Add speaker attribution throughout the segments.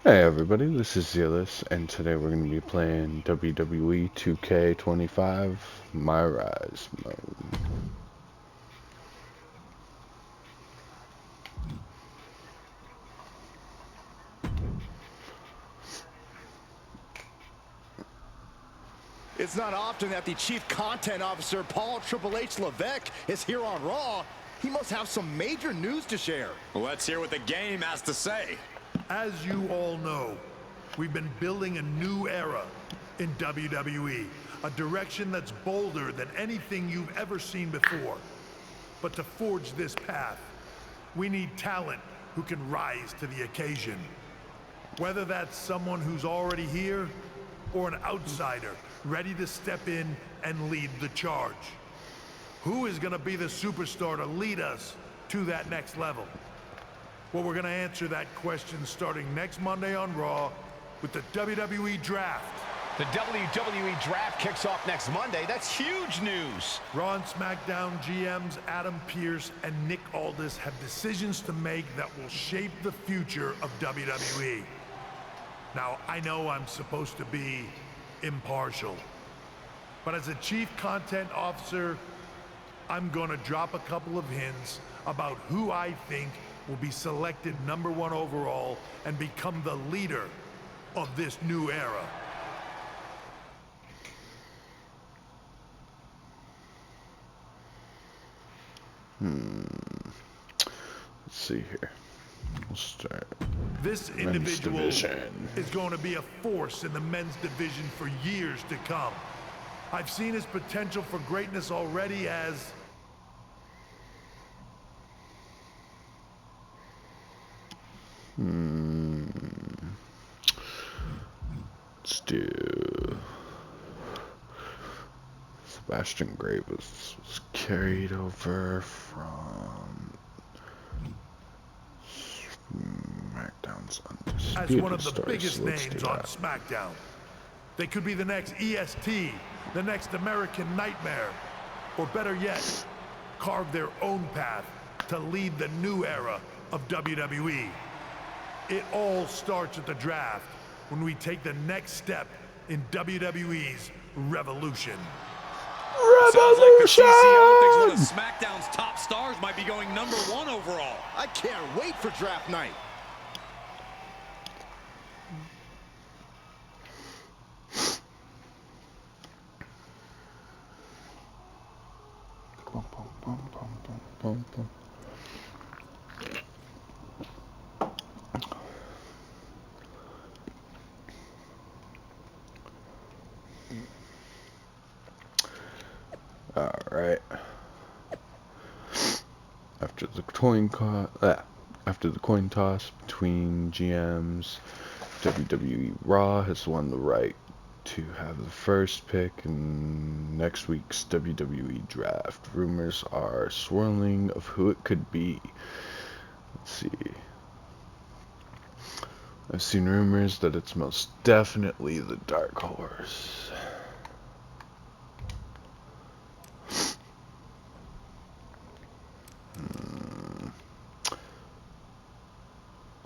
Speaker 1: Hey everybody, this is Zealous, and today we're going to be playing WWE 2K25 MyRise mode.
Speaker 2: It's not often that the Chief Content Officer, Paul Triple H Levesque, is here on Raw. He must have some major news to share.
Speaker 3: Let's hear what the game has to say.
Speaker 4: As you all know, we've been building a new era in WWE, a direction that's bolder than anything you've ever seen before. But to forge this path, we need talent who can rise to the occasion. Whether that's someone who's already here, or an outsider ready to step in and lead the charge. Who is gonna be the superstar to lead us to that next level? Well, we're gonna answer that question starting next Monday on Raw with the WWE Draft.
Speaker 5: The WWE Draft kicks off next Monday. That's huge news.
Speaker 4: Raw and SmackDown GMs Adam Pearce and Nick Aldis have decisions to make that will shape the future of WWE. Now, I know I'm supposed to be impartial, but as a Chief Content Officer, I'm gonna drop a couple of hints about who I think will be selected #1 overall and become the leader of this new era.
Speaker 1: Let's see here. We'll start.
Speaker 4: This
Speaker 1: Men's
Speaker 4: individual
Speaker 1: division.
Speaker 4: is going to be a force in the men's division for years to come. I've seen his potential for greatness already as
Speaker 1: Let's do Sebastian Gray was carried over from SmackDown's
Speaker 4: as
Speaker 1: Undisputed
Speaker 4: one of the
Speaker 1: Stars.
Speaker 4: biggest
Speaker 1: Let's do
Speaker 4: names on
Speaker 1: that.
Speaker 4: SmackDown. They could be the next EST, the next American Nightmare, or better yet, carve their own path to lead the new era of WWE. It all starts at the draft when we take the next step in WWE's revolution.
Speaker 3: Sounds like the CCO thinks one of
Speaker 1: Revolution!
Speaker 3: SmackDown's top stars might be going #1 overall.
Speaker 2: I can't wait for draft night.
Speaker 1: Bum, bum, bum, bum, bum, bum, bum. All right. After the coin toss between GMs, WWE Raw has won the right to have the first pick in next week's WWE Draft. Rumors are swirling of who it could be. Let's see. I've seen rumors that it's most definitely the Dark Horse.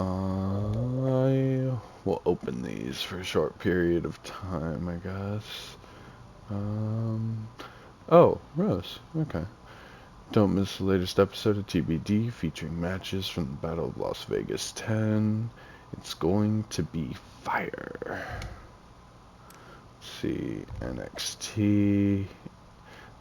Speaker 1: I will open these for a short period of time, I guess. Oh, Rose. Okay. Don't miss the latest episode of TBD featuring matches from the Battle of Las Vegas 10. It's going to be fire. Let's see, NXT.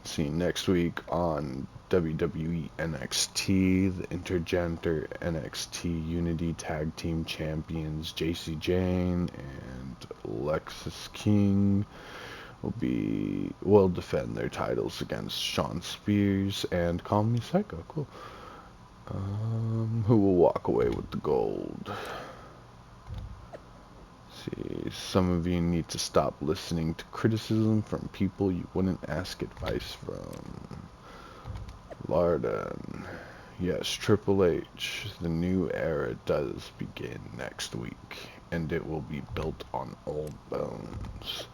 Speaker 1: See you next week on WWE NXT, the Intergender NXT Unity Tag Team Champions JC Jane and Lexis King will defend their titles against Shawn Spears and Call Me Psycho. Cool. Who will walk away with the gold? See, some of you need to stop listening to criticism from people you wouldn't ask advice from. Larden. Yes, Triple H. The new era does begin next week, and it will be built on old bones.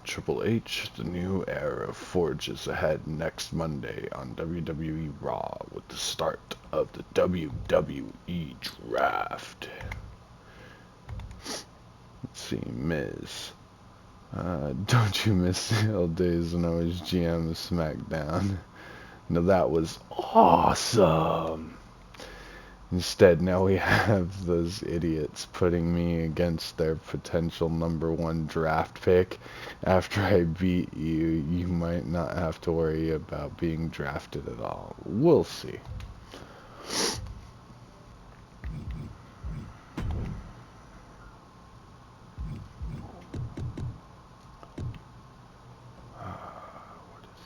Speaker 1: Triple H, the new era, forges ahead next Monday on WWE Raw with the start of the WWE Draft. Let's see, Miz. Don't you miss the old days when I was GM of SmackDown? No, that was awesome. Instead, now we have those idiots putting me against their potential #1 draft pick. After I beat you, you might not have to worry about being drafted at all. We'll see. What is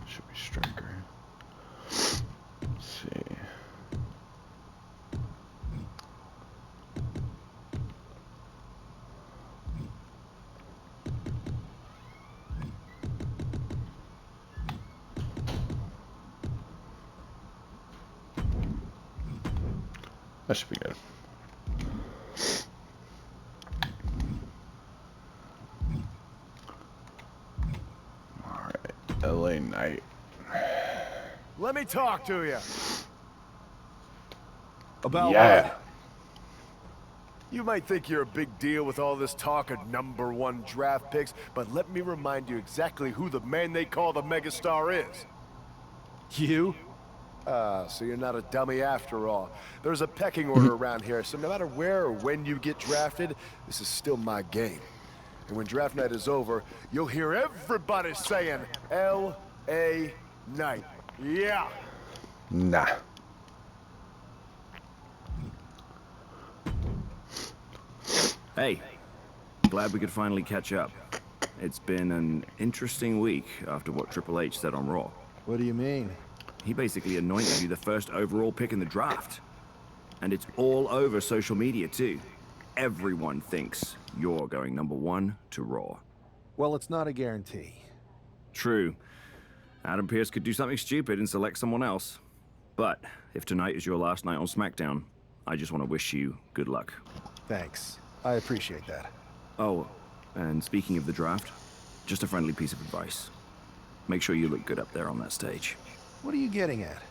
Speaker 1: he? Should be striker. Let's see. That should be good. Alright, LA Knight.
Speaker 2: Let me talk to you. About
Speaker 1: Yeah.
Speaker 2: what? You might think you're a big deal with all this talk of #1 draft picks, but let me remind you exactly who the man they call the megastar is. You? So you're not a dummy after all. There's a pecking order around here, so no matter where or when you get drafted, this is still my game. And when draft night is over, you'll hear everybody saying, L.A. Knight. Yeah.
Speaker 1: Nah.
Speaker 6: Hey, glad we could finally catch up. It's been an interesting week after what Triple H said on Raw.
Speaker 2: What do you mean?
Speaker 6: He basically anointed you the first overall pick in the draft. And it's all over social media, too. Everyone thinks you're going #1 to Raw.
Speaker 2: Well, it's not a guarantee.
Speaker 6: True. Adam Pearce could do something stupid and select someone else. But if tonight is your last night on SmackDown, I just want to wish you good luck.
Speaker 2: Thanks. I appreciate that.
Speaker 6: Oh, and speaking of the draft, just a friendly piece of advice. Make sure you look good up there on that stage.
Speaker 2: What are you getting at?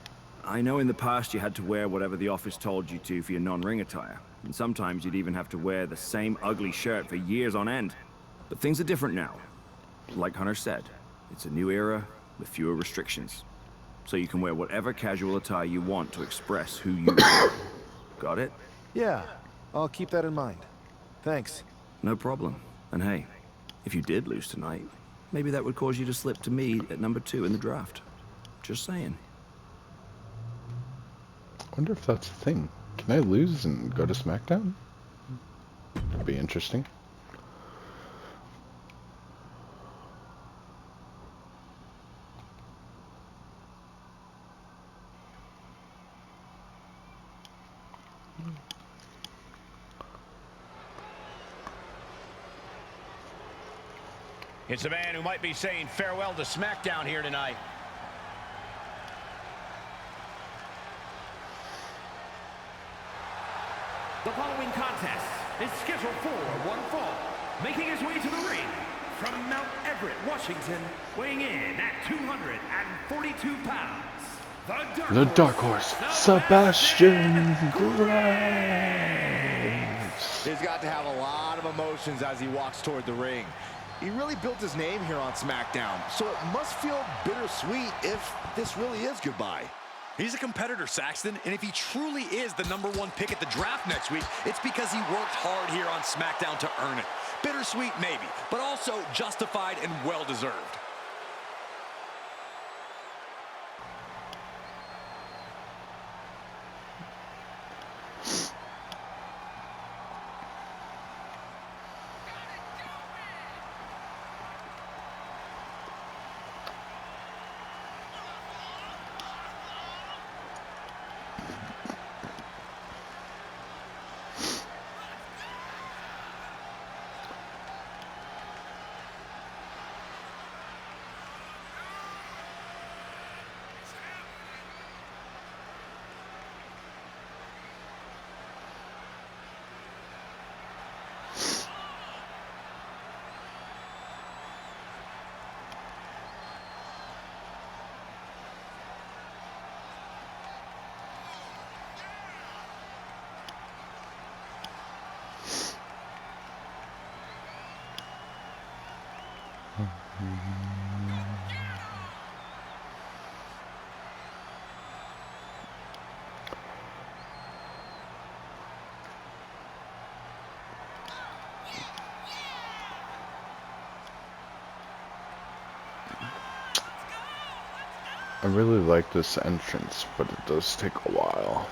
Speaker 6: I know in the past you had to wear whatever the office told you to for your non-ring attire, and sometimes you'd even have to wear the same ugly shirt for years on end. But things are different now. Like Hunter said, it's a new era with fewer restrictions. So you can wear whatever casual attire you want to express who you are. Got it?
Speaker 2: Yeah, I'll keep that in mind. Thanks.
Speaker 6: No problem. And hey, if you did lose tonight, maybe that would cause you to slip to me at #2 in the draft. Just saying.
Speaker 1: I wonder if that's a thing. Can I lose and go to SmackDown? That'd be interesting.
Speaker 5: It's a man who might be saying farewell to SmackDown here tonight.
Speaker 7: The following contest is scheduled for one fall. Making his way to the ring from Mount Everett, Washington, weighing in at 242 pounds.
Speaker 1: The Dark Horse, Sebastian Graves.
Speaker 2: He's got to have a lot of emotions as he walks toward the ring. He really built his name here on SmackDown, so it must feel bittersweet if this really is goodbye.
Speaker 3: He's a competitor, Saxton, and if he truly is the #1 pick at the draft next week, it's because he worked hard here on SmackDown to earn it. Bittersweet, maybe, but also justified and well-deserved.
Speaker 1: I really like this entrance, but it does take a while.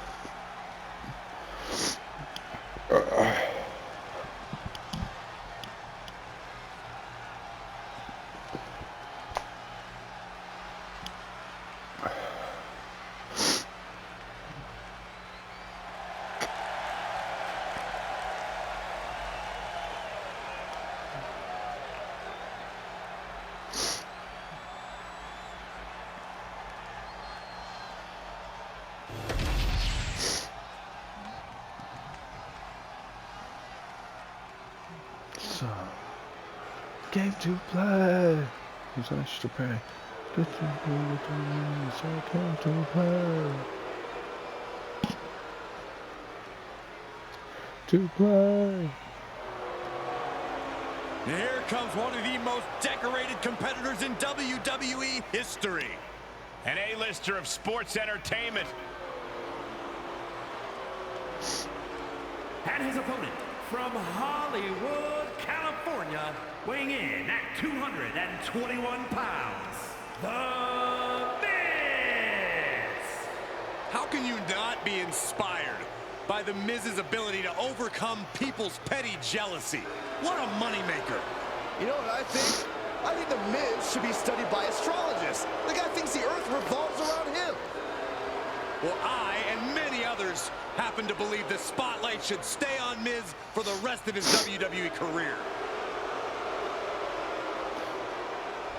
Speaker 1: So, game to play. Who's extra pay? Get to play, so game to play. To play.
Speaker 3: And here comes one of the most decorated competitors in WWE history.
Speaker 5: An A-lister of sports entertainment.
Speaker 7: And his opponent from Hollywood, California, weighing in at 221 pounds, The Miz!
Speaker 3: How can you not be inspired by The Miz's ability to overcome people's petty jealousy? What a moneymaker.
Speaker 8: You know what I think? I think The Miz should be studied by astrologists. The guy thinks the earth revolves around him.
Speaker 3: Well, I and many others happen to believe the spotlight should stay on Miz for the rest of his WWE career.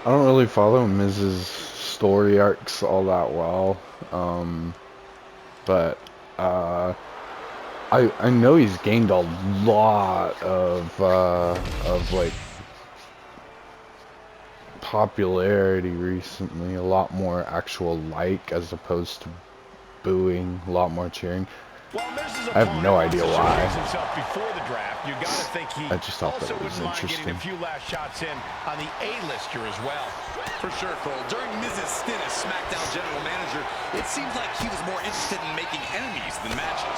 Speaker 1: I don't really follow Miz's story arcs all that well, but I know he's gained a lot of like popularity recently, a lot more actual like as opposed to booing, a lot more cheering. I have no idea why.
Speaker 5: Before the draft, you gotta think he
Speaker 1: I just thought that
Speaker 5: also
Speaker 1: it was
Speaker 5: wouldn't mind
Speaker 1: interesting.
Speaker 5: getting a few last shots in on the A-lister as well.
Speaker 3: For sure, Cole. During Miz's stint as SmackDown General Manager, it seems like he was more interested in making enemies than matches.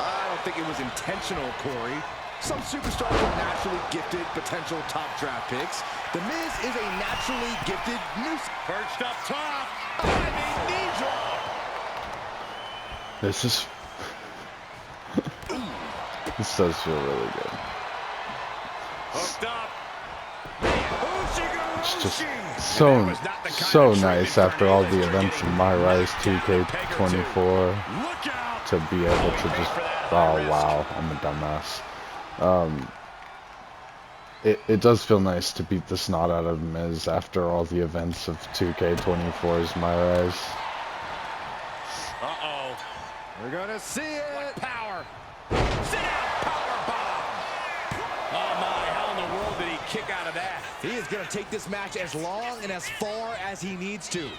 Speaker 8: I don't think it was intentional, Corey. Some superstars are naturally gifted potential top draft picks. The Miz is a naturally gifted nuisance.
Speaker 5: Perched up top. Diving knee drop.
Speaker 1: This is this does feel really good.
Speaker 5: Hooked up.
Speaker 1: It's just so nice after all the events in MyRise 2K25 to be able to just, oh wow, I'm a dumbass. It does feel nice to beat the snot out of Miz after all the events of 2K24's MyRise.
Speaker 5: Uh-oh.
Speaker 8: We're gonna see it.
Speaker 5: What power. Sit down, power bomb. Oh my, how in the world did he kick out of that?
Speaker 8: He is gonna take this match as long and as far as he needs to.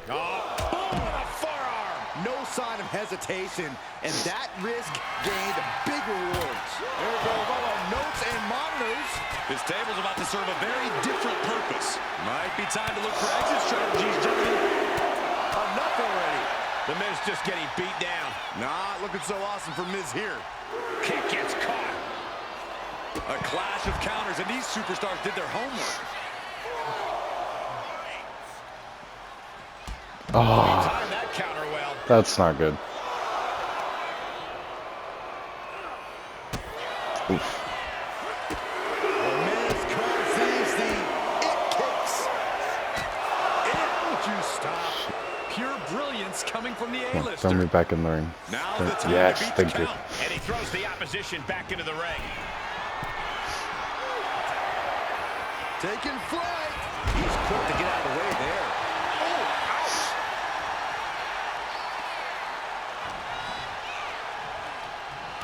Speaker 5: Oh, boom, with a forearm.
Speaker 8: No sign of hesitation, and that risk gained big rewards. There goes all our notes and monitors.
Speaker 3: This table's about to serve a very different purpose. Might be time to look for exit strategies, gentlemen.
Speaker 8: Enough already.
Speaker 5: The Miz just getting beat down.
Speaker 3: Not looking so awesome for Miz here.
Speaker 5: Kick gets caught.
Speaker 3: A clash of counters, and these superstars did their homework.
Speaker 1: Oh,
Speaker 5: Timed that counter well.
Speaker 1: that's not good. Oof.
Speaker 8: The Miz calls these the it kicks.
Speaker 3: Would you stop? Pure brilliance coming from the
Speaker 1: Come on,
Speaker 3: A-lister.
Speaker 1: throw me back in the ring.
Speaker 3: Now's the time
Speaker 1: Yes,
Speaker 3: to beat
Speaker 1: thank
Speaker 3: the
Speaker 1: you.
Speaker 3: count.
Speaker 5: And he throws the opposition back into the ring.
Speaker 8: Taking flight. He's quick to get out of the way there. Oh, ouch.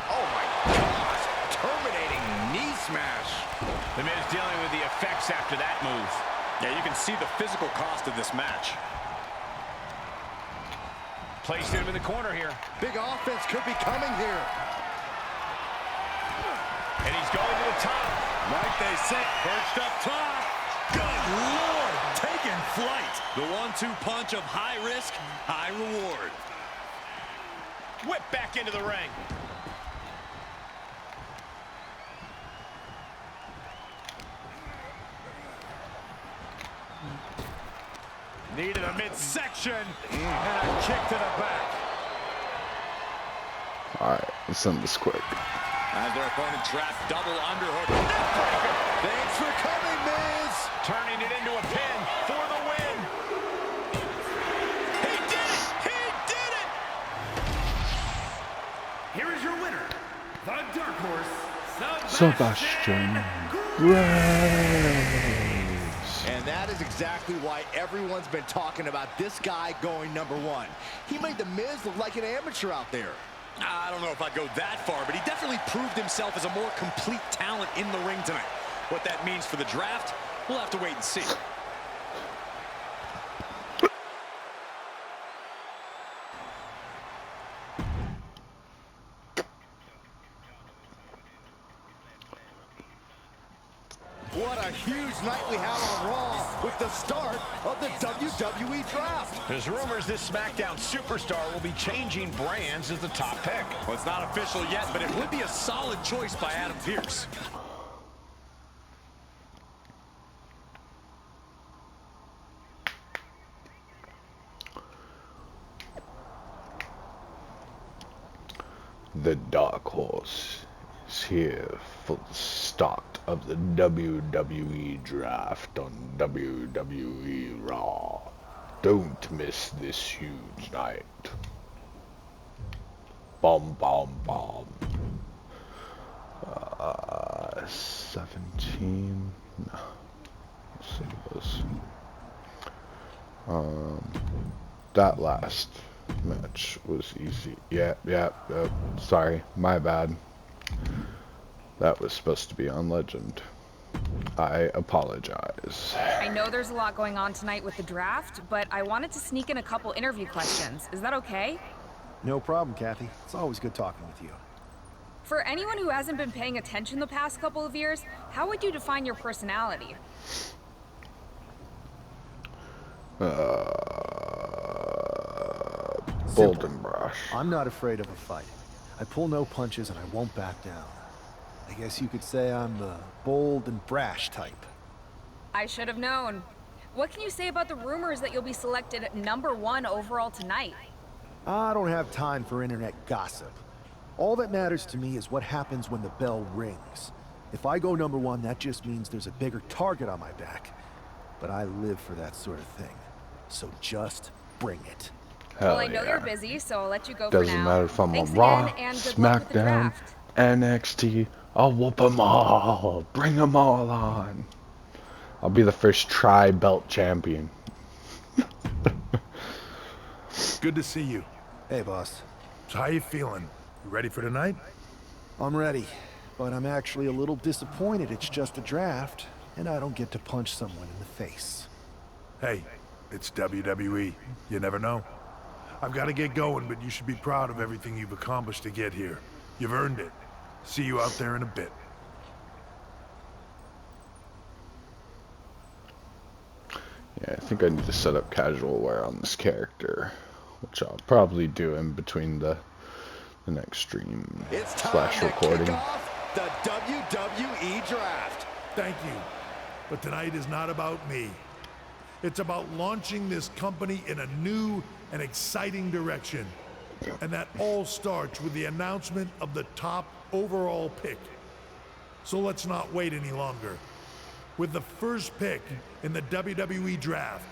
Speaker 8: Oh, my gosh. Terminating knee smash.
Speaker 5: The Miz dealing with the effects after that move.
Speaker 3: Yeah, you can see the physical cost of this match.
Speaker 5: Placed him in the corner here.
Speaker 8: Big offense could be coming here.
Speaker 5: And he's going to the top.
Speaker 3: Like they say, perched up top. Good Lord, taking flight. The 1-2 punch of high risk, high reward.
Speaker 5: Whip back into the ring. Needed a midsection and a kick to the back.
Speaker 1: Alright, let's end this quick.
Speaker 3: As their opponent trapped, double underhook.
Speaker 8: Thanks for coming, Miz.
Speaker 5: Turning it into a pin for the win.
Speaker 3: He did it! He did it!
Speaker 7: Here is your winner, the Dark Horse,
Speaker 1: Sebastian Grace.
Speaker 8: And that is exactly why everyone's been talking about this guy going #1. He made The Miz look like an amateur out there.
Speaker 3: I don't know if I'd go that far, but he definitely proved himself as a more complete talent in the ring tonight. What that means for the draft, we'll have to wait and see.
Speaker 8: What a huge night we have on Raw with the start of the WWE Draft.
Speaker 5: There's rumors this SmackDown superstar will be changing brands as the top pick.
Speaker 3: Well, it's not official yet, but it would be a solid choice by Adam Pearce.
Speaker 1: The Dark Horse is here for the start of the WWE Draft on WWE Raw. Don't miss this huge night. Bomb, bomb, bomb. 17. No. Let's see this. That last match was easy. Yeah. Sorry, my bad. That was supposed to be on Legend. I apologize.
Speaker 9: I know there's a lot going on tonight with the draft, but I wanted to sneak in a couple interview questions. Is that okay?
Speaker 2: No problem, Kathy. It's always good talking with you.
Speaker 9: For anyone who hasn't been paying attention the past couple of years, how would you define your personality?
Speaker 1: Bold and brash.
Speaker 2: I'm not afraid of a fight. I pull no punches and I won't back down. I guess you could say I'm the bold and brash type.
Speaker 9: I should have known. What can you say about the rumors that you'll be selected #1 overall tonight?
Speaker 2: I don't have time for internet gossip. All that matters to me is what happens when the bell rings. If I go #1, that just means there's a bigger target on my back. But I live for that sort of thing. So just bring it.
Speaker 1: Hell
Speaker 9: Well, I know
Speaker 1: yeah.
Speaker 9: you're busy, so I'll let you go
Speaker 1: Doesn't
Speaker 9: for now.
Speaker 1: matter if I'm
Speaker 9: Thanks
Speaker 1: on Raw,
Speaker 9: again, and good luck with the
Speaker 1: SmackDown,
Speaker 9: draft.
Speaker 1: NXT. I'll whoop them all. Bring them all on. I'll be the first tri-belt champion.
Speaker 4: Good to see you.
Speaker 2: Hey, boss.
Speaker 4: So how you feeling? You ready for tonight?
Speaker 2: I'm ready, but I'm actually a little disappointed it's just a draft, and I don't get to punch someone in the face.
Speaker 4: Hey, it's WWE. You never know. I've got to get going, but you should be proud of everything you've accomplished to get here. You've earned it. See you out there in a bit.
Speaker 1: Yeah, I think I need to set up casual wear on this character, which I'll probably do in between the next stream
Speaker 8: It's time
Speaker 1: slash
Speaker 8: to
Speaker 1: recording.
Speaker 8: kick off the WWE Draft.
Speaker 4: Thank you. But tonight is not about me. It's about launching this company in a new and exciting direction. And that all starts with the announcement of the top overall pick. So let's not wait any longer. With the first pick in the WWE Draft,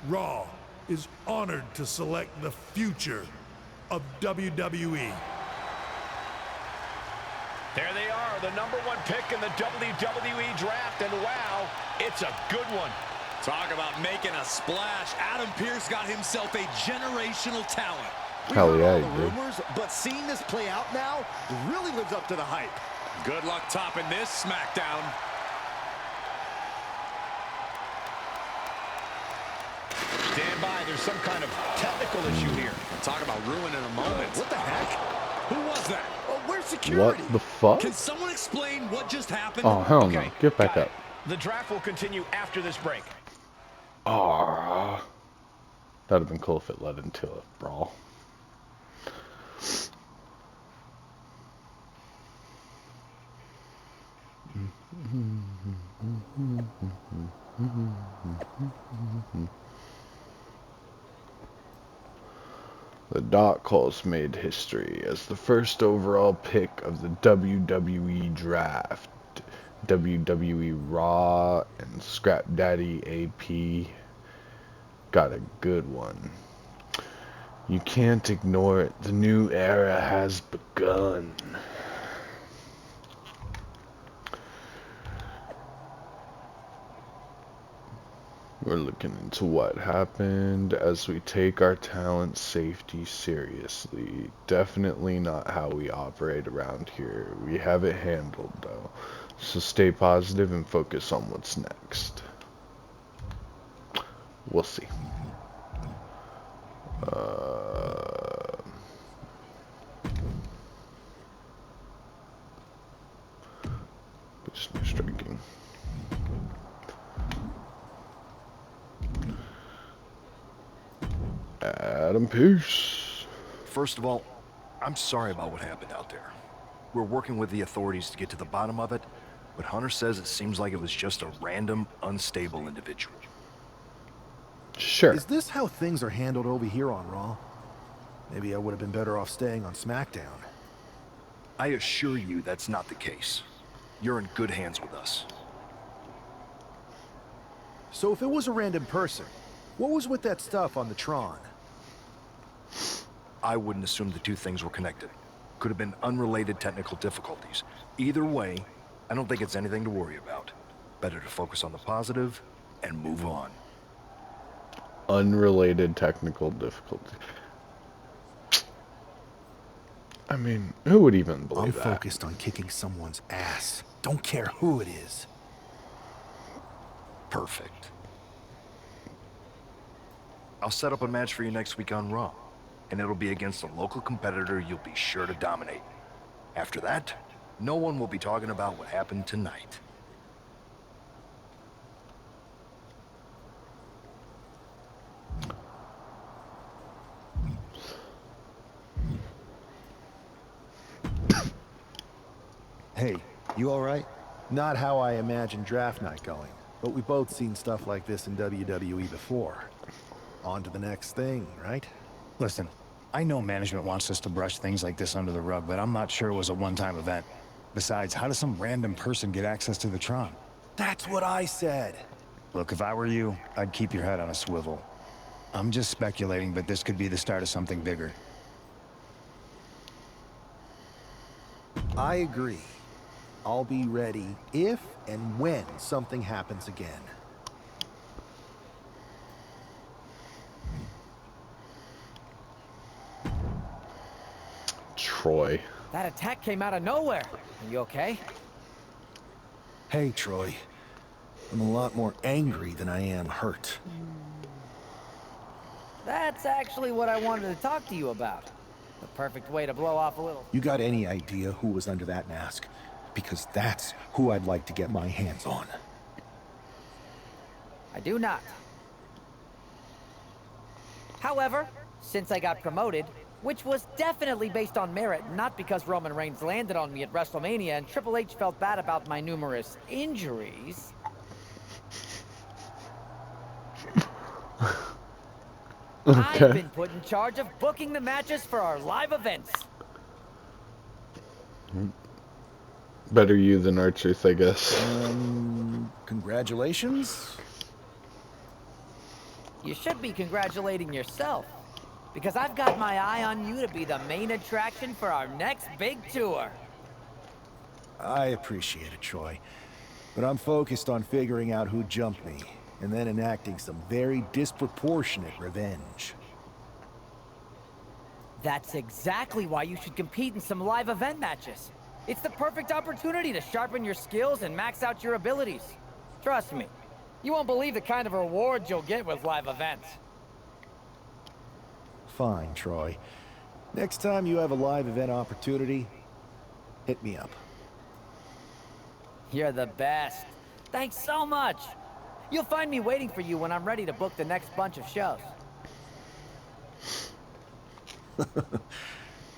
Speaker 4: Raw is honored to select the future of WWE.
Speaker 5: There they are, the #1 pick in the WWE Draft, and wow, it's a good one.
Speaker 3: Talk about making a splash. Adam Pearce got himself a generational talent.
Speaker 1: Hell yeah,
Speaker 8: all
Speaker 1: he
Speaker 8: the
Speaker 1: did.
Speaker 8: rumors, but seeing this play out now really lives up to the hype.
Speaker 3: Good luck topping this SmackDown.
Speaker 5: Stand by, there's some kind of technical issue here.
Speaker 3: Talk about ruining a moment.
Speaker 8: What the heck?
Speaker 3: Who was that?
Speaker 8: Oh,
Speaker 3: where's security?
Speaker 1: What the fuck?
Speaker 3: Can someone explain what just happened?
Speaker 1: Oh, hell no. Get back up.
Speaker 7: The draft will continue after this break.
Speaker 1: Ah, that'd have been cool if it led into a brawl. The Doc Calls made history as the first overall pick of the WWE draft. WWE Raw and Scrap Daddy AP got a good one. You can't ignore it. The new era has begun. We're looking into what happened as we take our talent safety seriously. Definitely not how we operate around here. We have it handled though. So stay positive and focus on what's next. We'll see. Just no striking. Adam Pearce.
Speaker 8: First of all, I'm sorry about what happened out there. We're working with the authorities to get to the bottom of it, but Hunter says it seems like it was just a random, unstable individual.
Speaker 1: Sure.
Speaker 2: Is this how things are handled over here on Raw? Maybe I would have been better off staying on SmackDown.
Speaker 8: I assure you that's not the case. You're in good hands with us.
Speaker 2: So if it was a random person, what was with that stuff on the Tron?
Speaker 8: I wouldn't assume the two things were connected. Could have been unrelated technical difficulties. Either way, I don't think it's anything to worry about. Better to focus on the positive and move on.
Speaker 1: Unrelated technical difficulty. I mean, who would even believe that?
Speaker 2: I'm focused on kicking someone's ass. Don't care who it is.
Speaker 8: Perfect. I'll set up a match for you next week on Raw, and it'll be against a local competitor you'll be sure to dominate. After that, no one will be talking about what happened tonight.
Speaker 2: Hey, you all right? Not how I imagined draft night going, but we've both seen stuff like this in WWE before. On to the next thing, right?
Speaker 10: Listen, I know management wants us to brush things like this under the rug, but I'm not sure it was a one-time event. Besides, how does some random person get access to the Tron?
Speaker 2: That's what I said.
Speaker 10: Look, if I were you, I'd keep your head on a swivel. I'm just speculating, but this could be the start of something bigger.
Speaker 2: I agree. I'll be ready if and when something happens again.
Speaker 1: Troy.
Speaker 11: That attack came out of nowhere. Are you okay?
Speaker 2: Hey, Troy. I'm a lot more angry than I am hurt.
Speaker 11: That's actually what I wanted to talk to you about. The perfect way to blow off a little.
Speaker 2: You got any idea who was under that mask? Because that's who I'd like to get my hands on.
Speaker 11: I do not. However, since I got promoted, which was definitely based on merit, not because Roman Reigns landed on me at WrestleMania and Triple H felt bad about my numerous injuries.
Speaker 1: Okay.
Speaker 11: I've been put in charge of booking the matches for our live events.
Speaker 1: Better you than R-Truth, I guess.
Speaker 2: Congratulations.
Speaker 11: You should be congratulating yourself, because I've got my eye on you to be the main attraction for our next big tour.
Speaker 2: I appreciate it, Troy. But I'm focused on figuring out who jumped me, and then enacting some very disproportionate revenge.
Speaker 11: That's exactly why you should compete in some live event matches. It's the perfect opportunity to sharpen your skills and max out your abilities. Trust me, you won't believe the kind of rewards you'll get with live events.
Speaker 2: Fine, Troy. Next time you have a live event opportunity,
Speaker 8: hit me up.
Speaker 11: You're the best. Thanks so much. You'll find me waiting for you when I'm ready to book the next bunch of shows.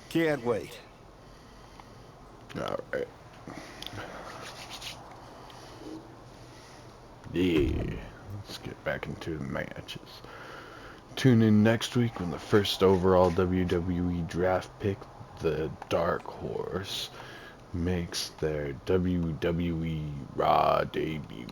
Speaker 8: Can't wait.
Speaker 1: All right. Yeah. Let's get back into the matches. Tune in next week when the first overall WWE draft pick, the Dark Horse, makes their WWE Raw debut.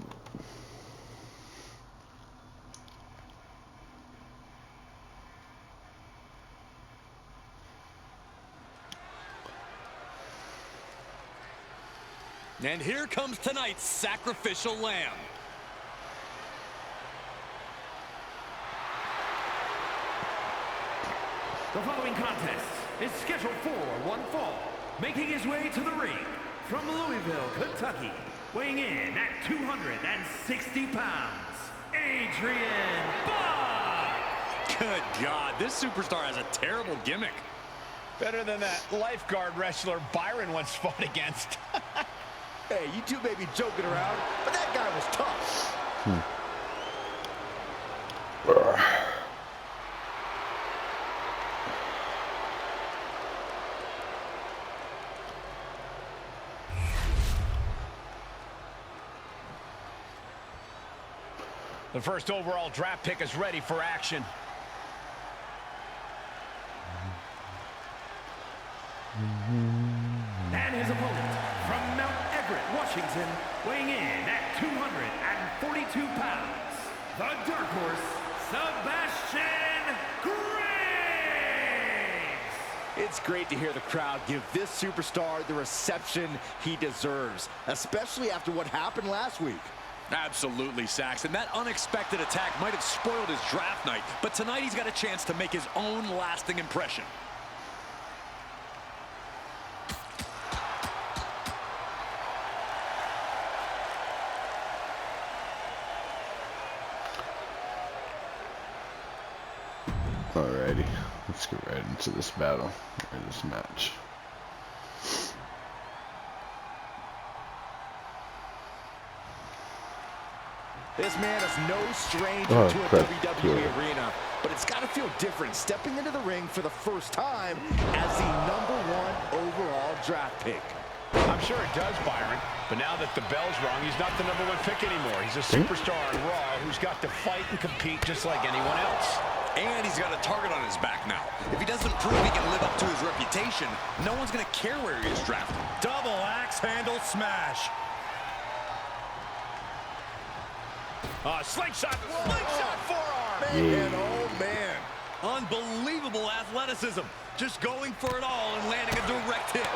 Speaker 3: And here comes tonight's sacrificial lamb.
Speaker 7: The following contest is scheduled for one fall. Making his way to the ring from Louisville, Kentucky, weighing in at 260 pounds, Adrian Buck!
Speaker 3: Good God, this superstar has a terrible gimmick.
Speaker 5: Better than that lifeguard wrestler Byron once fought against.
Speaker 2: Hey, you two may be joking around, but that guy was tough.
Speaker 5: The first overall draft pick is ready for action.
Speaker 7: And his opponent from Mount Everett, Washington, weighing in at 242 pounds, the Dark Horse, Sebastian Graves!
Speaker 12: It's great to hear the crowd give this superstar the reception he deserves, especially after what happened last week.
Speaker 3: Absolutely, Saxton. That unexpected attack might have spoiled his draft night, but tonight he's got a chance to make his own lasting impression.
Speaker 1: Alrighty, let's get right into this battle, or this match.
Speaker 12: This man is no stranger to a WWE arena, but it's got to feel different stepping into the ring for the first time as the #1 overall draft pick.
Speaker 5: I'm sure it does, Byron, but now that the bell's rung, he's not the #1 pick anymore. He's a superstar on Raw who's got to fight and compete just like anyone else.
Speaker 3: And he's got a target on his back now. If he doesn't prove he can live up to his reputation, no one's going to care where he is drafted.
Speaker 5: Double axe handle smash. Slingshot forearm.
Speaker 2: Man, oh man.
Speaker 3: Unbelievable athleticism. Just going for it all and landing a direct hit.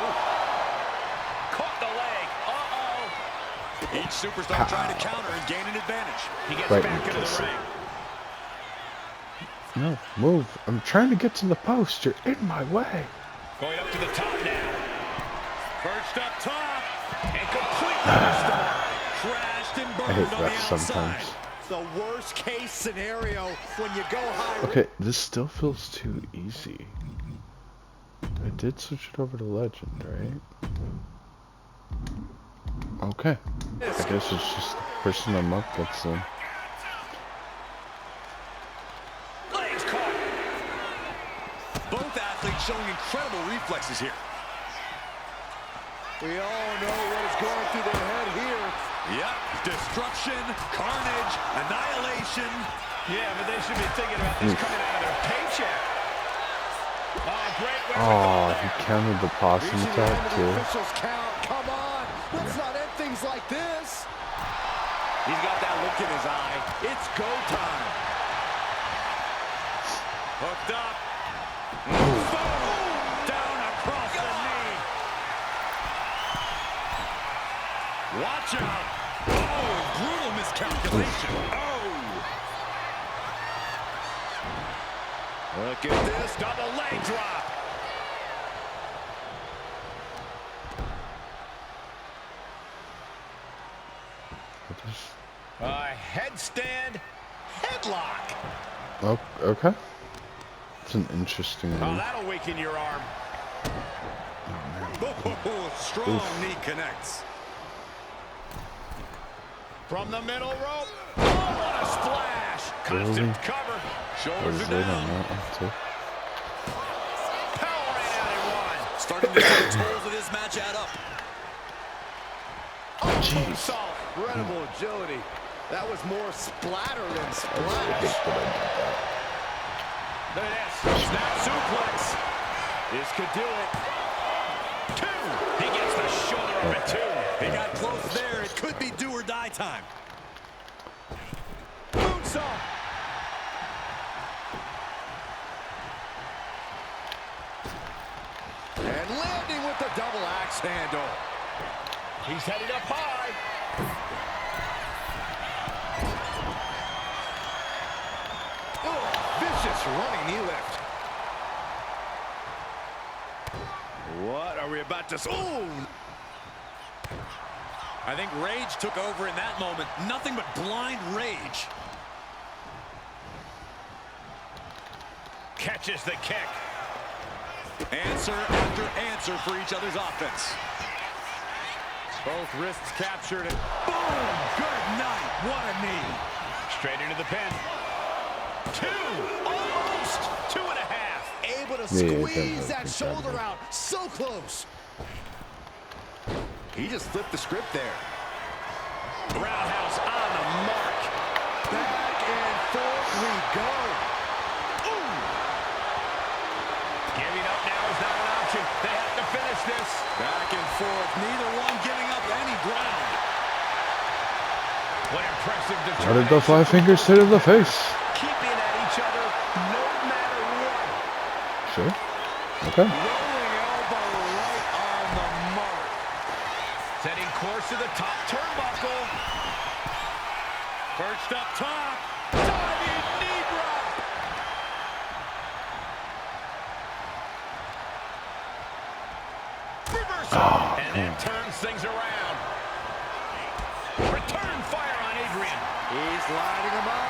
Speaker 5: Caught the leg. Uh-oh.
Speaker 3: Each superstar trying to counter and gain an advantage.
Speaker 5: He gets back into the ring.
Speaker 1: No, move. I'm trying to get to the post. You're in my way.
Speaker 5: Going up to the top now. Perched up top. And completely missed the mark. Crashed and
Speaker 1: I
Speaker 5: burned
Speaker 1: hate
Speaker 5: on the
Speaker 1: refs
Speaker 5: outside.
Speaker 1: sometimes.
Speaker 12: The worst case scenario when you go high.
Speaker 1: Okay, this still feels too easy. I did switch it over to Legend, right? Okay. I guess it's just the person I'm up that's in.
Speaker 5: Legs caught.
Speaker 3: Both athletes showing incredible reflexes here.
Speaker 2: We all know what is going through their head here.
Speaker 3: Yep, destruction, carnage, annihilation.
Speaker 5: Yeah, but they should be thinking about this coming out of their paycheck. Oh, great way.
Speaker 1: Oh, he counted the possum attack too.
Speaker 12: Officials count. Come on. Let's not end things like this.
Speaker 3: He's got that look in his eye. It's go time. Hooked up. Boom! Down across the knee. Watch out. Oh, brutal miscalculation. Oh.
Speaker 5: Look at this double leg drop. Headstand headlock.
Speaker 1: Oh, okay. It's an interesting
Speaker 5: Oh,
Speaker 1: move.
Speaker 5: that'll weaken your arm.
Speaker 3: Oh, strong knee connects. From the middle rope. Oh, what a splash. Constant cover. Shoulders are down. Power right out in one. Starting to see the tolls of this match add up.
Speaker 12: Oh, jeez. Incredible agility. That was more splatter than splash.
Speaker 5: Look at this. Snap suplex. This could do it. Two. He gets the shoulder up at two.
Speaker 3: He got close there. It could be do or die time.
Speaker 12: Moonsault. And landing with the double axe handle.
Speaker 5: He's headed up high.
Speaker 12: Oh, vicious running knee lift.
Speaker 3: What are we about to see? Ooh. I think rage took over in that moment. Nothing but blind rage.
Speaker 5: Catches the kick.
Speaker 3: Answer after answer for each other's offense.
Speaker 5: Both wrists captured and
Speaker 3: boom! Good night. What a knee.
Speaker 5: Straight into the pin. Two. Almost. 2.5.
Speaker 12: Able to squeeze that shoulder out. So close. He just flipped the script there.
Speaker 5: Roundhouse on the mark.
Speaker 12: Back and forth we go.
Speaker 5: Ooh. Giving up now is not an option. They have to finish this.
Speaker 3: Back and forth. Neither one giving up any ground.
Speaker 5: What impressive determination.
Speaker 1: How did the 5 fingers hit in the face?
Speaker 5: Keeping at each other no matter what.
Speaker 1: Sure. Okay.
Speaker 12: Rolling elbow right on the mark.
Speaker 5: Setting course to the top turnbuckle. Perched up top. Diving knee drop. Reversal. And that turns things around. Return fire on Adrian.
Speaker 12: He's lining him up.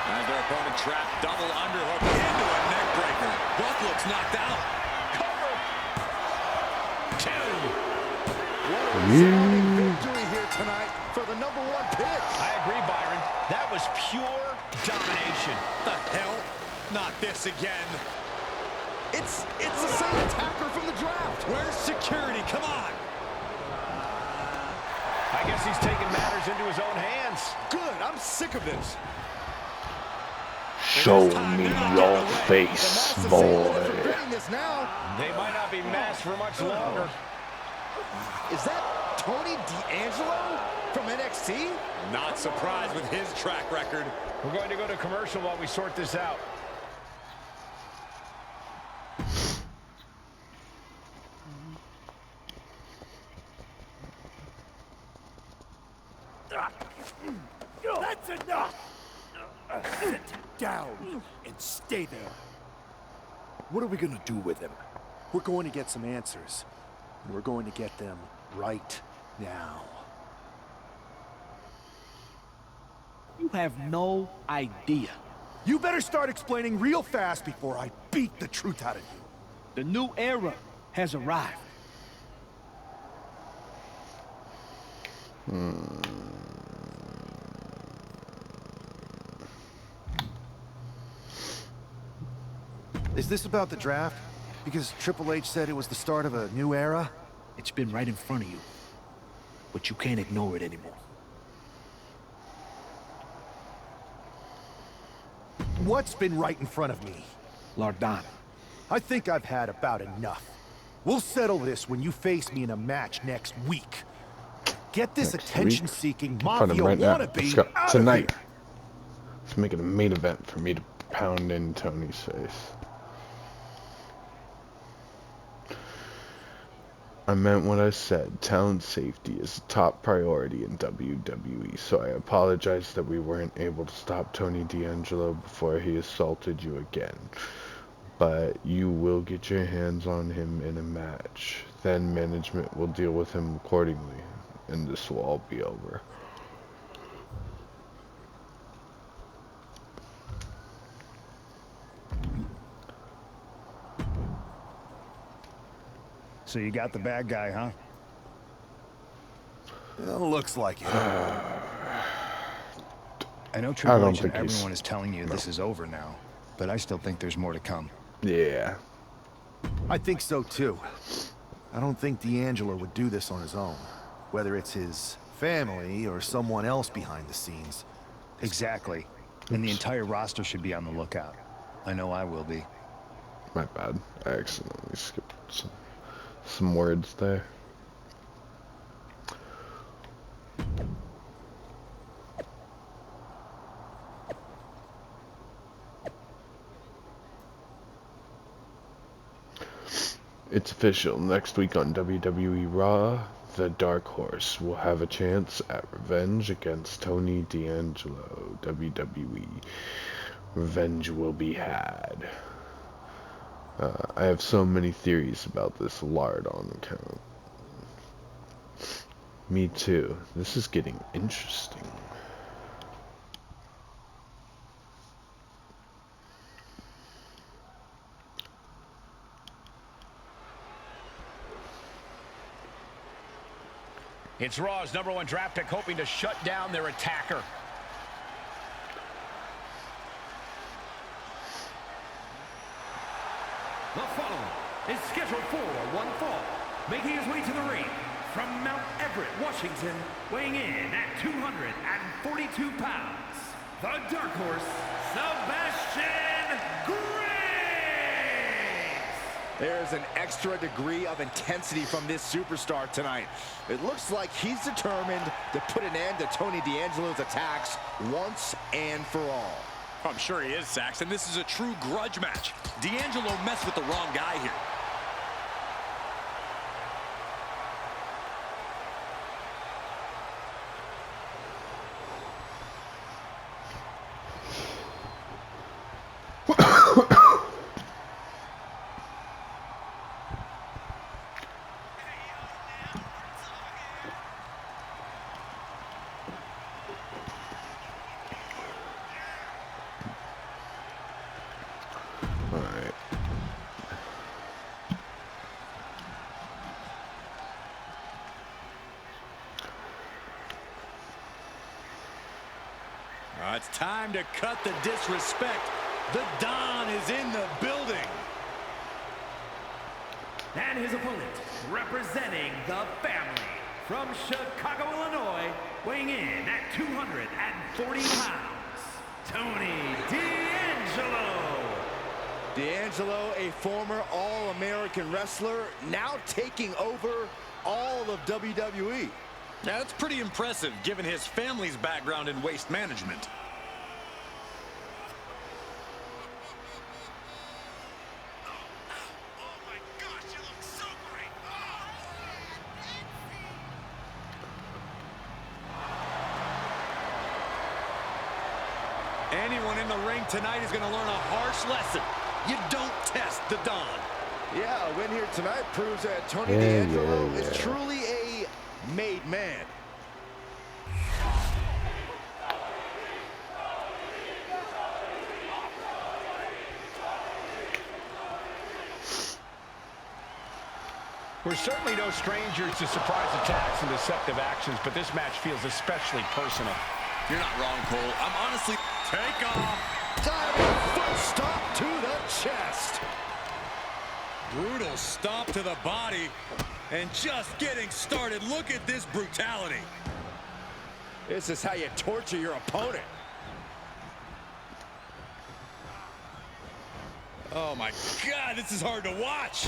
Speaker 3: As their opponent trapped, double underhook into a neck breaker. Buck looks knocked out.
Speaker 5: Cover. Two.
Speaker 12: What a resounding victory here tonight for the #1 pick.
Speaker 5: I agree, Byron. That was pure domination.
Speaker 3: The hell? Not this again.
Speaker 12: It's the same attacker from the draft.
Speaker 3: Where's security? Come on.
Speaker 5: I guess he's taking matters into his own hands.
Speaker 12: Good. I'm sick of this.
Speaker 1: Show me your face, boy.
Speaker 12: This now.
Speaker 5: They might not be masked for much longer.
Speaker 12: Is that Tony D'Angelo from NXT?
Speaker 3: Not surprised with his track record.
Speaker 5: We're going to go to commercial while we sort this out.
Speaker 2: That's enough! Sit down and stay there.
Speaker 8: What are we going to do with him? We're going to get some answers. And we're going to get them right now.
Speaker 2: You have no idea. You better start explaining real fast before I beat the truth out of you. The new era has arrived.
Speaker 8: Is this about the draft? Because Triple H said it was the start of a new era?
Speaker 2: It's been right in front of you, but you can't ignore it anymore. What's been right in front of me? Lardana. I think I've had about enough. We'll settle this when you face me in a match next week. Get this attention-seeking mafia wannabe out
Speaker 1: tonight.
Speaker 2: of here.
Speaker 1: Let's make it a main event for me to pound in Tony's face. I meant what I said. Talent safety is a top priority in WWE, so I apologize that we weren't able to stop Tony D'Angelo before he assaulted you again. But you will get your hands on him in a match. Then management will deal with him accordingly, and this will all be over.
Speaker 10: So you got the bad guy, huh?
Speaker 2: Looks like it.
Speaker 10: I know Triple H and everyone is telling you this is over now, but I still think there's more to come.
Speaker 1: Yeah.
Speaker 2: I think so too. I don't think D'Angelo would do this on his own. Whether it's his family or someone else behind the scenes.
Speaker 10: Exactly. And the entire roster should be on the lookout. I know I will be.
Speaker 1: My bad. I accidentally skipped some words there. It's official. Next week on WWE Raw, the Dark Horse will have a chance at revenge against Tony D'Angelo. WWE revenge will be had. I have so many theories about this Lardon account. Me too. This is getting interesting.
Speaker 5: It's Raw's #1 draft pick hoping to shut down their attacker.
Speaker 7: The following is scheduled for one fall, making his way to the ring from Mount Everett, Washington, weighing in at 242 pounds, the Dark Horse, Sebastian Graves!
Speaker 12: There's an extra degree of intensity from this superstar tonight. It looks like he's determined to put an end to Tony D'Angelo's attacks once and for all.
Speaker 3: I'm sure he is, Saxton. This is a true grudge match. D'Angelo messed with the wrong guy here. It's time to cut the disrespect. The Don is in the building.
Speaker 7: And his opponent, representing the family, from Chicago, Illinois, weighing in at 240 pounds, Tony D'Angelo.
Speaker 12: D'Angelo, a former All-American wrestler, now taking over all of WWE.
Speaker 3: Now, that's pretty impressive, given his family's background in waste management. Anyone in the ring tonight is going to learn a harsh lesson. You don't test the Don.
Speaker 12: Yeah, a win here tonight proves that Tony D'Angelo is truly a made man.
Speaker 5: We're certainly no strangers to surprise attacks and deceptive actions, but this match feels especially personal.
Speaker 3: You're not wrong, Cole. I'm honestly... Take off.
Speaker 12: Diving foot stomp to the chest.
Speaker 3: Brutal stomp to the body. And just getting started. Look at this brutality.
Speaker 12: This is how you torture your opponent.
Speaker 3: Oh, my God. This is hard to watch.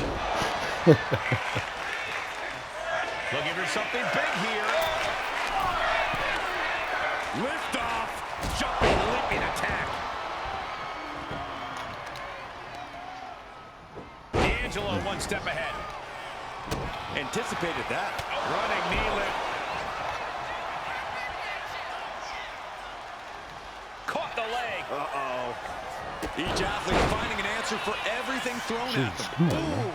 Speaker 5: Looking for something big here.
Speaker 3: Lift off.
Speaker 5: Jumping, leaping attack. D'Angelo one step ahead.
Speaker 12: Anticipated that.
Speaker 5: Running knee lift. Caught the leg.
Speaker 12: Uh-oh.
Speaker 3: Each athlete finding an answer for everything thrown at them.
Speaker 1: Come on, man.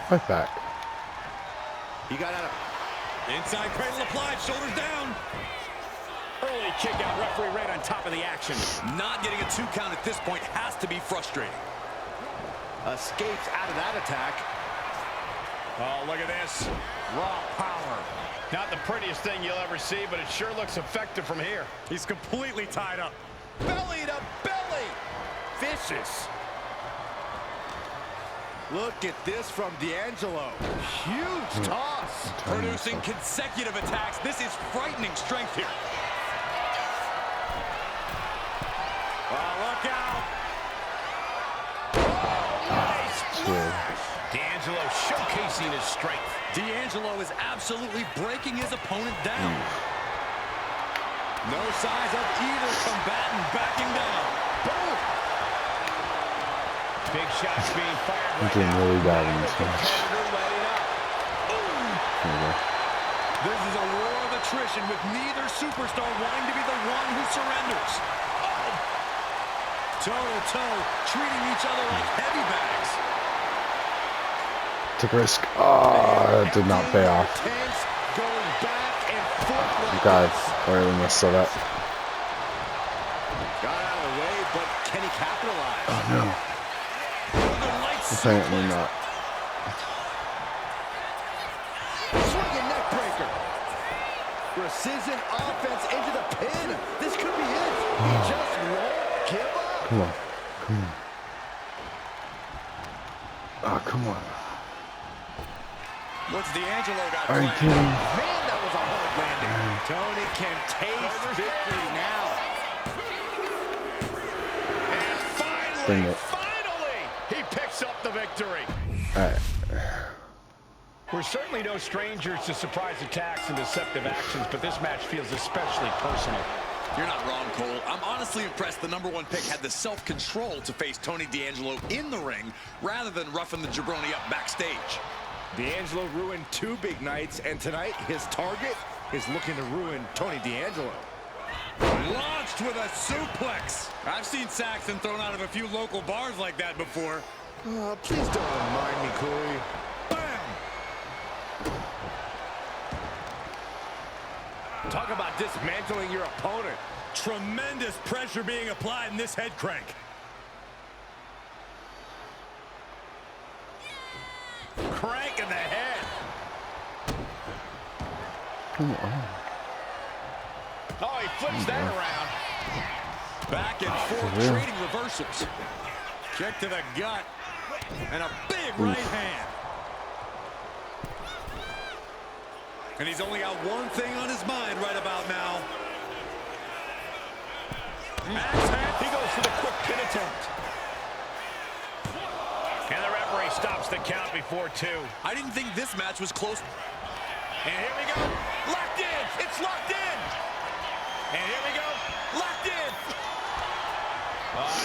Speaker 1: Right back.
Speaker 12: He got out of...
Speaker 3: Inside cradle applied, shoulders down.
Speaker 5: Early kick out, referee right on top of the action.
Speaker 3: Not getting a 2 count at this point has to be frustrating.
Speaker 12: Escapes out of that attack.
Speaker 5: Oh, look at this. Raw power. Not the prettiest thing you'll ever see, but it sure looks effective from here.
Speaker 3: He's completely tied up.
Speaker 12: Belly to belly. Vicious. Look at this from D'Angelo. Huge toss.
Speaker 3: Producing consecutive attacks. This is frightening strength here.
Speaker 5: Oh, look out. Oh, nice splash. D'Angelo showcasing his strength.
Speaker 3: D'Angelo is absolutely breaking his opponent down. No signs of either combatant backing down. Boom.
Speaker 5: Big shots being fired
Speaker 1: I'm
Speaker 5: right
Speaker 1: doing
Speaker 5: now.
Speaker 1: really bad in this match.
Speaker 3: This is a war of attrition with neither superstar wanting to be the one who surrenders. Toe-to-toe, treating each other like heavy bags.
Speaker 1: Took a risk. Oh, it did not pay off.
Speaker 12: Going back and forth like
Speaker 1: God,
Speaker 12: this.
Speaker 1: I really messed that up.
Speaker 12: Got out of the way, but can he capitalize?
Speaker 1: Oh no. Apparently not.
Speaker 12: Swinging neck breaker. Precision offense into the pin. This could be it. He just won't give up.
Speaker 1: Come on. Come on. Oh, come on.
Speaker 3: What's D'Angelo got
Speaker 1: Are you
Speaker 3: planned?
Speaker 1: kidding?
Speaker 12: Man, that was a hard landing. Tony can taste victory now.
Speaker 5: And
Speaker 1: Bring it.
Speaker 5: finally, he picks up the victory.
Speaker 1: Alright.
Speaker 5: We're certainly no strangers to surprise attacks and deceptive actions, but this match feels especially personal.
Speaker 3: You're not wrong, Cole. I'm honestly impressed the #1 pick had the self-control to face Tony D'Angelo in the ring rather than roughing the jabroni up backstage.
Speaker 12: D'Angelo ruined 2 big nights, and tonight his target is looking to ruin Tony D'Angelo.
Speaker 3: Launched with a suplex. I've seen Saxton thrown out of a few local bars like that before.
Speaker 12: Please don't remind me, Corey.
Speaker 3: Bam!
Speaker 5: Talk about dismantling your opponent.
Speaker 3: Tremendous pressure being applied in this head crank.
Speaker 5: Crank in the head.
Speaker 1: Come on.
Speaker 5: Oh, he flips that around.
Speaker 3: Back and forth, trading reversals. Kick to the gut. And a big right hand. And he's only got one thing on his mind right about now.
Speaker 5: Max hand. He goes for the quick pin attempt. And the referee stops the count before 2.
Speaker 3: I didn't think this match was close.
Speaker 5: And here we go. Locked in. It's locked in. And here we go. Locked in.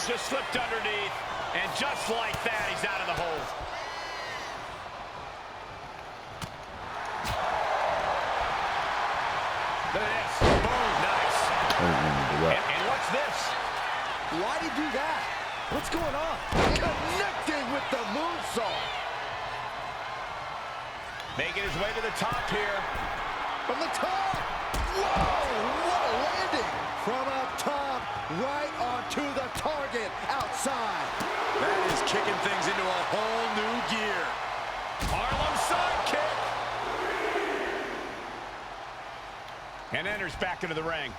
Speaker 5: Just slipped underneath. And just like that, he's out of the hold. Look at this. Boom. Nice. And what's this?
Speaker 12: Why'd he do that? What's going on? Connecting with the moonsault.
Speaker 5: Making his way to the top here.
Speaker 12: From the top. Whoa, what a landing. From up top, right onto the target outside.
Speaker 3: That is kicking things into a whole new gear.
Speaker 5: Harlem sidekick. And enters back into the ring.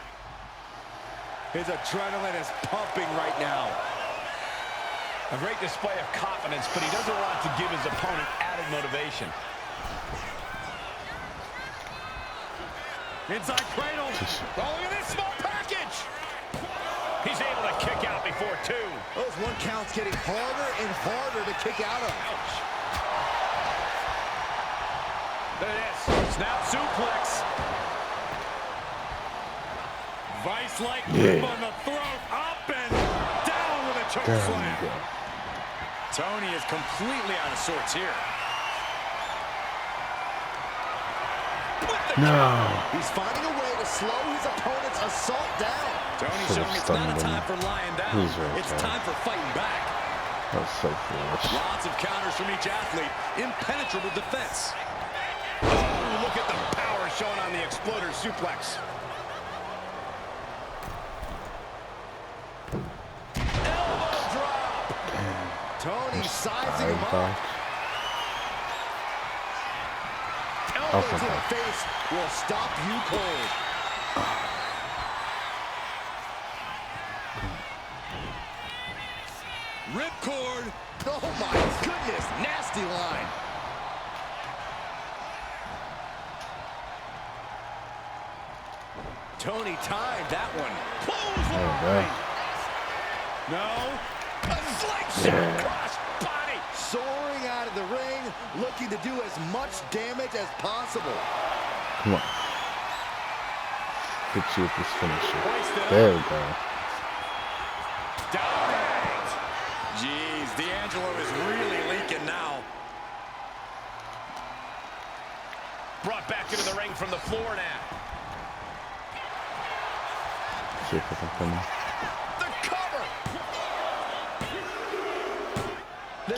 Speaker 12: His adrenaline is pumping right now.
Speaker 5: A great display of confidence, but he doesn't want to give his opponent added motivation.
Speaker 3: Inside cradle.
Speaker 5: Oh, look at this small package. He's able to kick out before 2.
Speaker 12: Those 1 counts getting harder and harder to kick out of.
Speaker 5: Ouch. Look at this. Snap suplex.
Speaker 3: Vice-like grip on the throat. Up and down with a choke slam. Tony is completely out of sorts here.
Speaker 1: No.
Speaker 12: He's finding a way to slow his opponent's assault down.
Speaker 3: Tony's showing it's not a time for lying down. It's time for fighting back.
Speaker 1: That was so foolish.
Speaker 3: Lots of counters from each athlete. Impenetrable defense.
Speaker 5: Oh, look at the power shown on the exploder suplex. Elbow drop.
Speaker 12: Tony sizing him up.
Speaker 1: Elbows
Speaker 12: in the face will stop you cold.
Speaker 3: Ripcord.
Speaker 12: Oh my goodness, nasty line. Tony timed that one.
Speaker 3: Clothesline. No. A slingshot across body.
Speaker 12: Soaring out of the ring, looking to do as much damage as possible.
Speaker 1: Come on. Hit you with this finisher. There we go.
Speaker 3: Dominate. Jeez, D'Angelo is really leaking now.
Speaker 5: Brought back into the ring from the floor now.
Speaker 1: See if I can come in.
Speaker 12: The cover.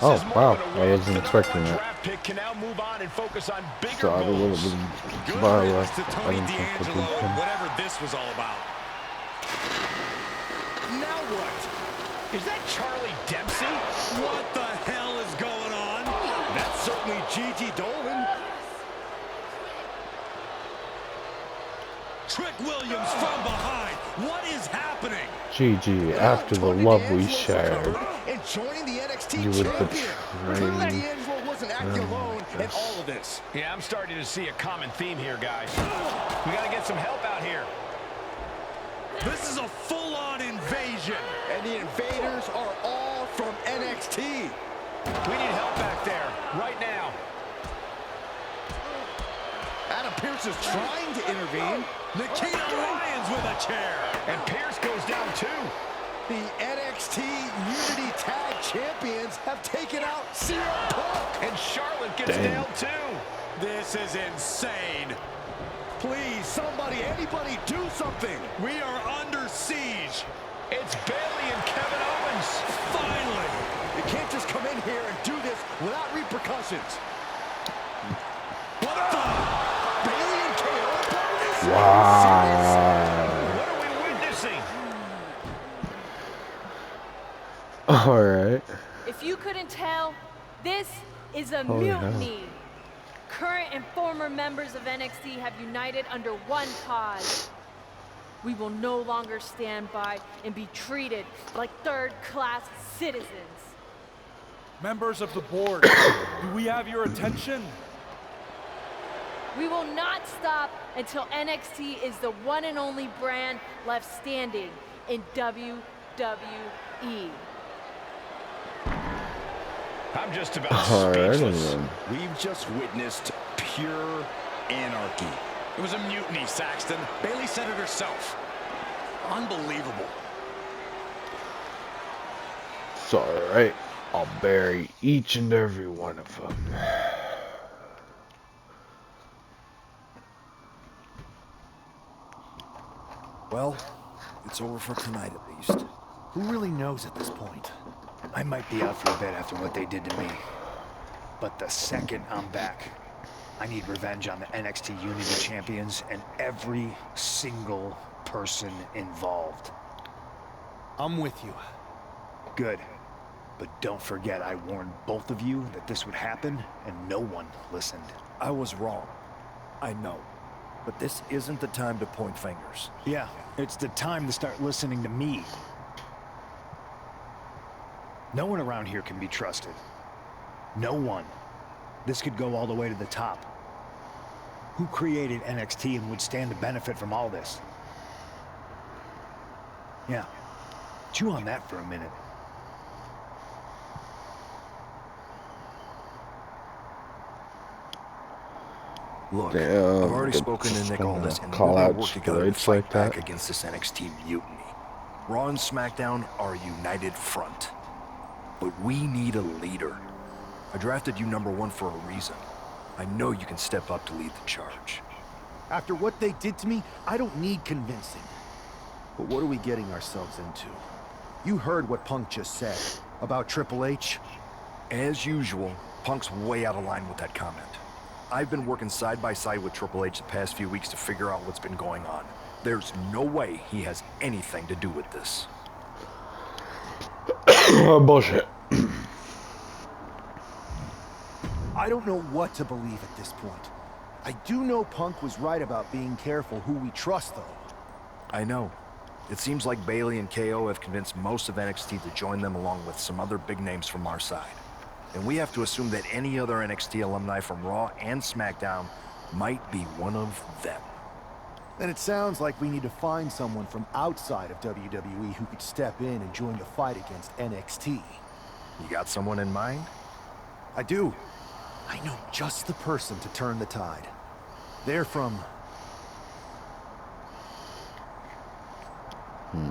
Speaker 1: Oh, wow. I wasn't expecting that.
Speaker 5: Draft pick can now move on and focus on bigger
Speaker 1: So I have a little
Speaker 5: goals.
Speaker 1: bit of
Speaker 3: Good riddance to Tony D'Angelo,
Speaker 1: him.
Speaker 3: whatever this was all about.
Speaker 5: Now what? Is that Charlie Dempsey?
Speaker 3: What the hell is going on?
Speaker 12: That's certainly Gigi Dolan.
Speaker 3: Trick Williams from behind. What is happening?
Speaker 1: GG, after the love we shared.
Speaker 12: And joining the NXT
Speaker 1: You would
Speaker 12: champion.
Speaker 1: betray
Speaker 12: Clearly D'Angelo wasn't acting alone in all of this.
Speaker 5: Yeah, I'm starting to see a common theme here, guys. We got to get some help out here.
Speaker 3: This is a full-on invasion.
Speaker 12: And the invaders are all from NXT.
Speaker 5: We need help back there, right now.
Speaker 12: Adam Pearce is trying to intervene.
Speaker 3: Nikita Lyons with a chair.
Speaker 5: And Pierce goes down too.
Speaker 12: The NXT Unity Tag Champions have taken out CM Punk.
Speaker 5: And Charlotte gets nailed too.
Speaker 3: This is insane.
Speaker 12: Please, somebody, anybody, do something.
Speaker 3: We are under siege.
Speaker 5: It's Bayley and Kevin Owens.
Speaker 3: Finally.
Speaker 12: You can't just come in here and do this without repercussions.
Speaker 3: What the?
Speaker 12: Bayley and KO.
Speaker 1: Wow.
Speaker 5: What are we witnessing?
Speaker 1: Alright.
Speaker 13: If you couldn't tell, this is a
Speaker 1: Holy hell.
Speaker 13: mutiny. Current and former members of NXT have united under one cause. We will no longer stand by and be treated like third-class citizens.
Speaker 14: Members of the board, do we have your attention?
Speaker 13: We will not stop until NXT is the one and only brand left standing in WWE.
Speaker 5: I'm just about
Speaker 1: speechless.
Speaker 3: We've just witnessed pure anarchy. It was a mutiny, Saxton. Bayley said it herself. Unbelievable.
Speaker 1: It's alright. I'll bury each and every one of them.
Speaker 8: Well, it's over for tonight at least. Who really knows at this point?
Speaker 10: I might be out for a bit after what they did to me. But the second I'm back, I need revenge on the NXT Unity Champions and every single person involved.
Speaker 14: I'm with you.
Speaker 10: Good. But don't forget I warned both of you that this would happen, and no one listened.
Speaker 8: I was wrong. I know. But this isn't the time to point fingers.
Speaker 10: Yeah, it's the time to start listening to me. No one around here can be trusted. No one. This could go all the way to the top. Who created NXT and would stand to benefit from all this? Yeah. Chew on that for a minute.
Speaker 8: Look,
Speaker 1: Damn,
Speaker 8: I've already
Speaker 1: good
Speaker 8: spoken to Nick Aldis, and
Speaker 1: call
Speaker 8: we're
Speaker 1: out
Speaker 8: gonna work together to
Speaker 1: straights
Speaker 8: fight
Speaker 1: like
Speaker 8: back
Speaker 1: that.
Speaker 8: against this NXT mutiny. Raw and SmackDown are a united front. But we need a leader. I drafted you #1 for a reason. I know you can step up to lead the charge.
Speaker 2: After what they did to me, I don't need convincing. But what are we getting ourselves into? You heard what Punk just said about Triple H.
Speaker 8: As usual, Punk's way out of line with that comment. I've been working side by side with Triple H the past few weeks to figure out what's been going on. There's no way he has anything to do with this.
Speaker 1: Bullshit.
Speaker 2: I don't know what to believe at this point. I do know Punk was right about being careful who we trust, though.
Speaker 8: I know. It seems like Bailey and KO have convinced most of NXT to join them along with some other big names from our side. And we have to assume that any other NXT alumni from Raw and SmackDown might be one of them.
Speaker 2: Then it sounds like we need to find someone from outside of WWE who could step in and join the fight against NXT.
Speaker 8: You got someone in mind?
Speaker 2: I do. I know just the person to turn the tide. They're from...
Speaker 1: What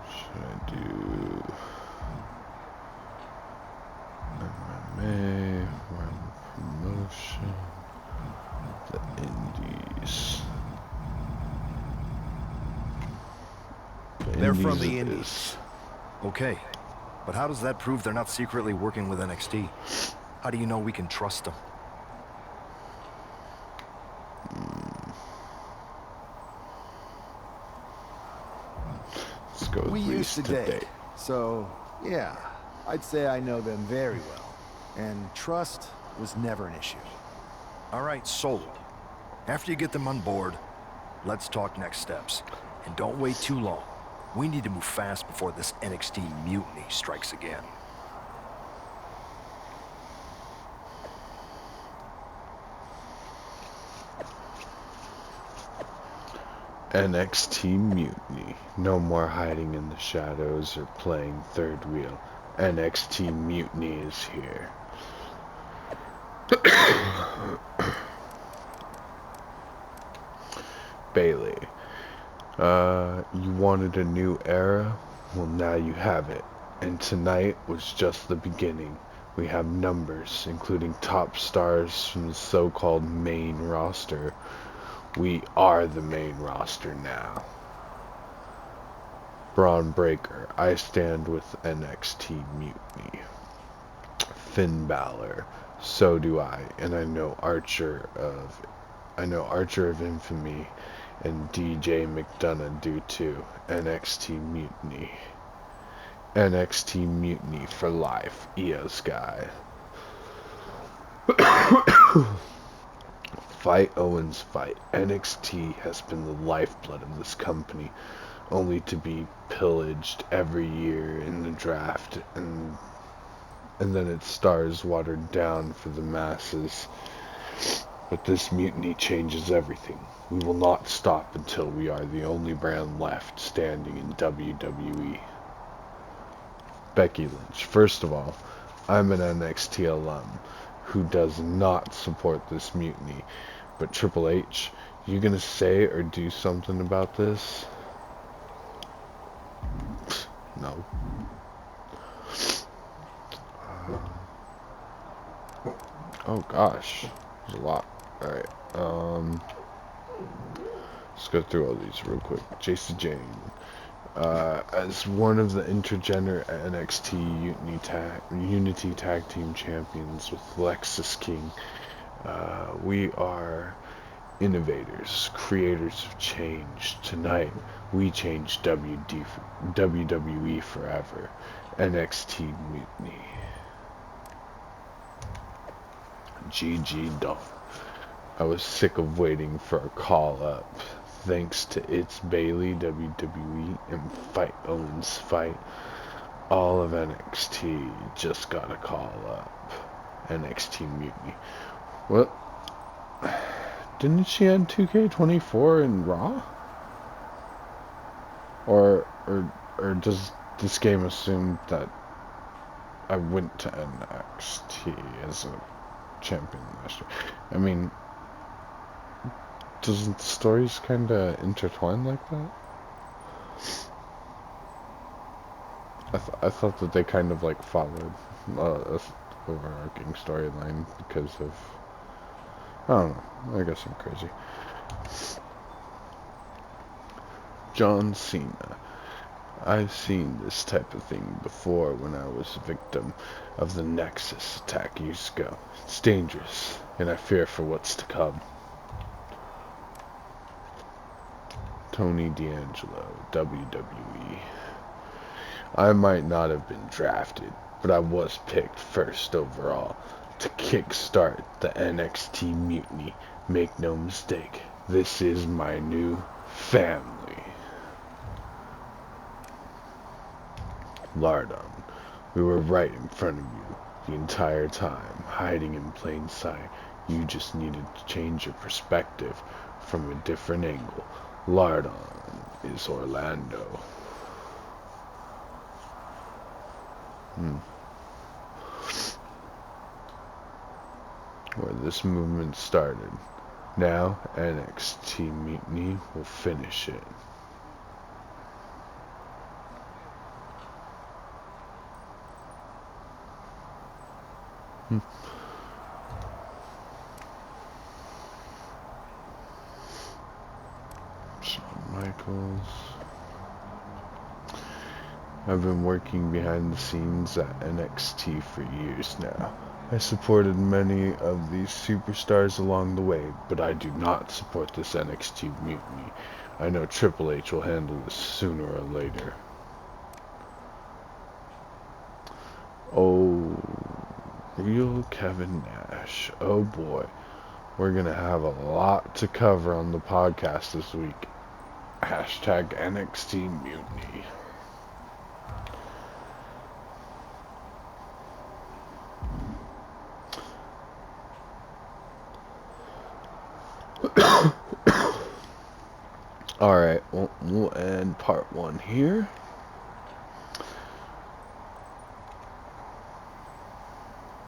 Speaker 1: should I do? MMA, world promotion, the Indies.
Speaker 8: They're from the Indies. Okay, but how does that prove they're not secretly working with NXT? How do you know we can trust them?
Speaker 1: Let's go with
Speaker 2: We used to
Speaker 1: today.
Speaker 2: date, so yeah, I'd say I know them very well. And trust was never an issue.
Speaker 8: All right, sold. After you get them on board, let's talk next steps. And don't wait too long. We need to move fast before this NXT mutiny strikes again.
Speaker 1: NXT Mutiny. No more hiding in the shadows or playing third wheel. NXT Mutiny is here. Bailey. You wanted a new era? Well, now you have it. And tonight was just the beginning. We have numbers, including top stars from the so-called main roster. We are the main roster now. Braun Breaker, I stand with NXT Mutiny. Finn Balor, so do I, and I know Archer of Infamy, and DJ McDonough do too. NXT Mutiny. NXT Mutiny for life. Io Sky. Fight Owens fight. NXT has been the lifeblood of this company, only to be pillaged every year in the draft, and then its stars watered down for the masses. But this mutiny changes everything. We will not stop until we are the only brand left standing in WWE. Becky Lynch. First of all, I'm an NXT alum who does not support this mutiny. But Triple H, you gonna say or do something about this? No. Oh gosh, there's a lot. Alright, let's go through all these real quick. Jacy Jane. As one of the intergender NXT Unity Tag Team Champions with Lexis King, we are innovators, creators of change. Tonight, we change WWE forever. NXT Mutiny. GG Dolph. I was sick of waiting for a call up. Thanks to It's Bailey, WWE, and Fight Owens Fight, all of NXT just got a call up. NXT Mutiny. What? Didn't she end 2K25 in Raw? Or does this game assume that I went to NXT as a champion last year? I mean, doesn't the stories kind of intertwine like that? I thought that they kind of like followed a overarching storyline because of, I don't know, I guess I'm crazy. John Cena. I've seen this type of thing before when I was a victim of the Nexus attack years ago. It's dangerous, and I fear for what's to come. Tony D'Angelo, WWE. I might not have been drafted, but I was picked first overall. to kickstart the NXT mutiny. Make no mistake, this is my new family. Lardon, we were right in front of you the entire time, hiding in plain sight. You just needed to change your perspective from a different angle. Lardon is Orlando. Where this movement started. Now NXT Mutiny will finish it. Shawn Michaels. I've been working behind the scenes at NXT for years now. I supported many of these superstars along the way, but I do not support this NXT mutiny. I know Triple H will handle this sooner or later. Oh, real Kevin Nash. Oh boy. We're gonna have a lot to cover on the podcast this week. Hashtag NXT mutiny. Alright, we'll end part 1 here.